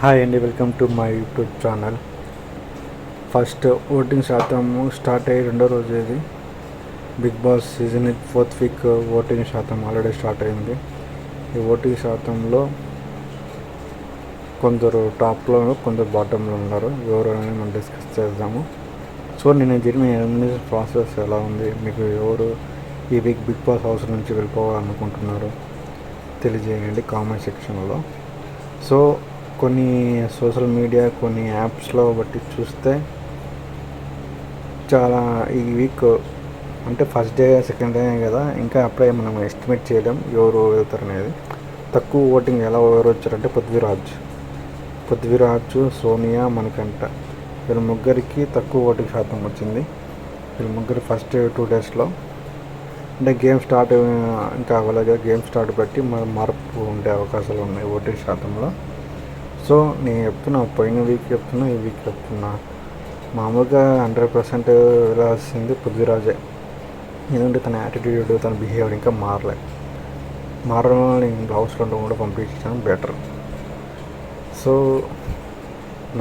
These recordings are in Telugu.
హాయ్ అండి, welcome to my YouTube channel. First voting శాతం స్టార్ట్ అయ్యి రెండో రోజు ఇది. Bigg Boss season 4th week voting శాతం ఆల్రెడీ స్టార్ట్ అయింది. ఈ ఓటింగ్ శాతంలో కొందరు టాప్లో కొందరు బాటంలో ఉన్నారు. ఎవరు అని మనం డిస్కస్ చేద్దాము. సో నేను జరిగిన ఎలిమినేషన్ ప్రాసెస్ ఎలా ఉంది, మీకు ఎవరు ఈ వీక్ బిగ్ బాస్ హౌస్ నుంచి వెళ్ళిపోవాలనుకుంటున్నారు తెలియజేయండి కామెంట్ సెక్షన్లో. సో కొన్ని సోషల్ మీడియా, కొన్ని యాప్స్లో బట్టి చూస్తే చాలా ఈ వీక్ అంటే ఫస్ట్ డే సెకండ్ డే కదా, ఇంకా అప్పుడే మనం ఎస్టిమేట్ చేయలేం ఎవరు వెళ్తారు అనేది. తక్కువ ఓటింగ్ ఎలా ఎవరు వచ్చారంటే పృథ్వీరాజ్, సోనియా, మణికంఠ వీళ్ళ ముగ్గురికి తక్కువ ఓటింగ్ శాతం వచ్చింది. వీళ్ళ ముగ్గురు ఫస్ట్ 2 డేస్లో అంటే గేమ్ స్టార్ట్ ఇంకా అవ్వలేగా, గేమ్ స్టార్ట్ బట్టి మార్పు ఉండే అవకాశాలు ఉన్నాయి ఓటింగ్ శాతంలో. సో నేను చెప్తున్నా, పోయిన వీక్ చెప్తున్నా, ఈ వీక్ చెప్తున్నా, మామూలుగా 100% వెళ్ళాల్సింది పృథ్వీరాజే. ఎందుకంటే తన యాటిట్యూడ్, తన బిహేవియర్ ఇంకా మారడం వల్ల నేను హౌస్లో కూడా పంపించడం బెటర్. సో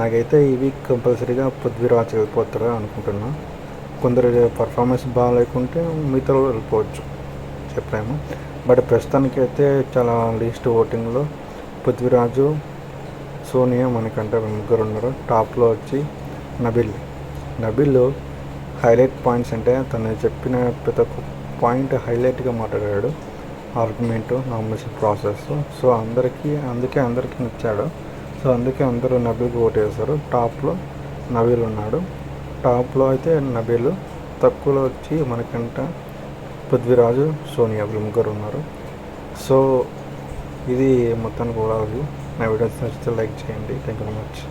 నాకైతే ఈ వీక్ కంపల్సరీగా పృథ్వీరాజ్ వెళ్ళిపోతారా అనుకుంటున్నా. కొందరు పర్ఫార్మెన్స్ బాగాలేకుంటే మిగతా వెళ్ళిపోవచ్చు, చెప్పలేము. బట్ ప్రస్తుతానికి అయితే చాలా లీస్ట్ ఓటింగ్లో పృథ్వీరాజు, సోనియా, మణికంఠ ముగ్గురు ఉన్నారు. టాప్లో వచ్చి నబిల్ హైలైట్ పాయింట్స్ అంటే తను చెప్పిన ప్రతి ఒక్క పాయింట్ హైలైట్గా మాట్లాడాడు. Argument, nomination process. సో అందుకే అందరికీ నచ్చాడు. సో అందుకే అందరూ నబిల్కి ఓటు వేశారు. టాప్లో నబిల్ ఉన్నాడు. టాప్లో అయితే నబిల్, తక్కువలో వచ్చి మణికంఠ, పృథ్వీరాజు, సోనియా వీళ్ళు ముగ్గురు ఉన్నారు. సో ఇది మొత్తానికి కూడా. నా వీడియోస్ నచ్చితే లైక్ చేయండి. Thank you very much.